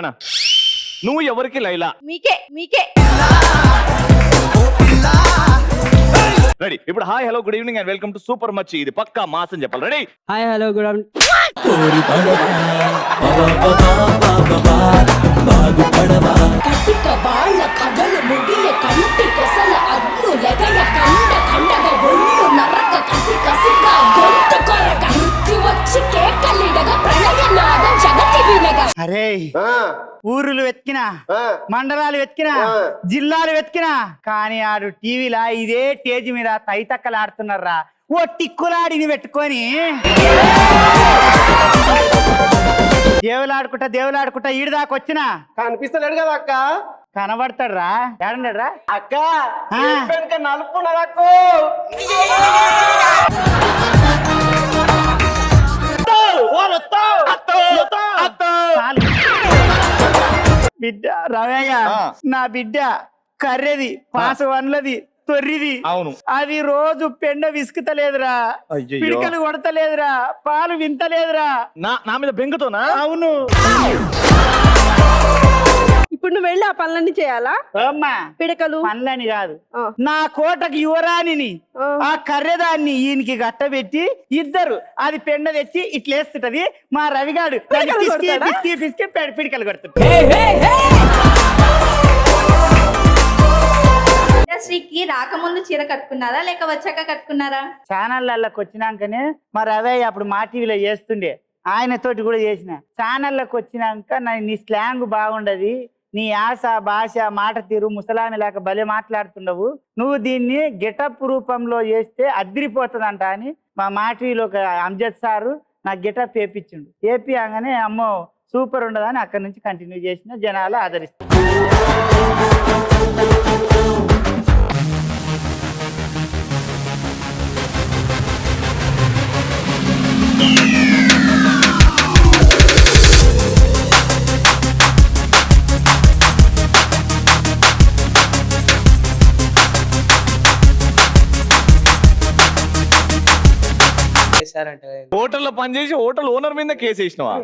చెప్పనా నువ్వు ఎవరికి లైలా మీకే రెడీ ఇప్పుడు hi hello good evening and welcome to super much ఇది పక్కా మాస్ అని చెప్పాలి ready hi hello good afternoon. కటిక వాళ్ళ కథలు ముగియ కంటి కొసల అగ్గు లెగయ కండ కండగ ఒళ్ళు నరక కసి కసిగా గొంతు కొరక మృత్యు వచ్చి కేకలిడగా ప్రళయ నాదం జగతి వినగా. అరే ఊరులు వెతికినా మండలాలు వెతికినా జిల్లాలు వెతికినా కానీ ఆడు టీవీలా ఇదే స్టేజ్ మీద తైతక్కలు ఆడుతున్నారా ఓ టిక్కులాడిని పెట్టుకొని దేవులాడుకుంటా ఈడు దాకా వచ్చినా కనిపిస్తలేడు కదా అక్క. కనబడతాడ్రా ఏడన్నాడ్రా అక్క నలుపున్నాడు బిడ్డ రవయ్య నా బిడ్డ కర్రెది పాస వన్లది తొర్రిది అవును అది రోజు పెండ విసుకుతలేదురా పిడికలు కొడతలేదురా పాలు వింతలేదురా నా మీద బెంగతోనా అవును ఇప్పుడు నువ్వు వెళ్ళి ఆ పనులన్నీ చేయాలా? అమ్మా పిడకలు పనులని కాదు నా కోటకి యువరాణిని ఆ కర్రెదాన్ని ఈయనకి గట్టబెట్టి ఇద్దరు అది పెండ తెచ్చి ఇట్లేస్తుంటది మా రవిగాడు పిసికి పిడికలు కొడుతుంది. ఇండస్ట్రీకి రాకముందు చీర కట్టుకున్నారా లేక వచ్చాక కట్టుకున్నారా? ఛానళ్ళకి వచ్చినాకనే మా రవి అప్పుడు మా టీవీలో చేస్తుండే ఆయనతోటి కూడా చేసిన ఛానళ్ళకి వచ్చినాక నీ స్లాంగ్ బాగుండదు నీ యాస భాష మాట తీరు ముసలామి లేక భలే మాట్లాడుతుండవు నువ్వు దీన్ని గెటప్ రూపంలో చేస్తే అదిరిపోతుందంట అని మా టీవీలో ఒక అంజద్ సారు నాకు గెటప్ వేపించిండు వేపియంగానే అమ్మో సూపర్ ఉండదని అక్కడి నుంచి కంటిన్యూ చేసిన జనాలు ఆదరిస్తారు. హోటల్లో పనిచేసి హోటల్ ఓనర్ మీద కేసు వేసినావా?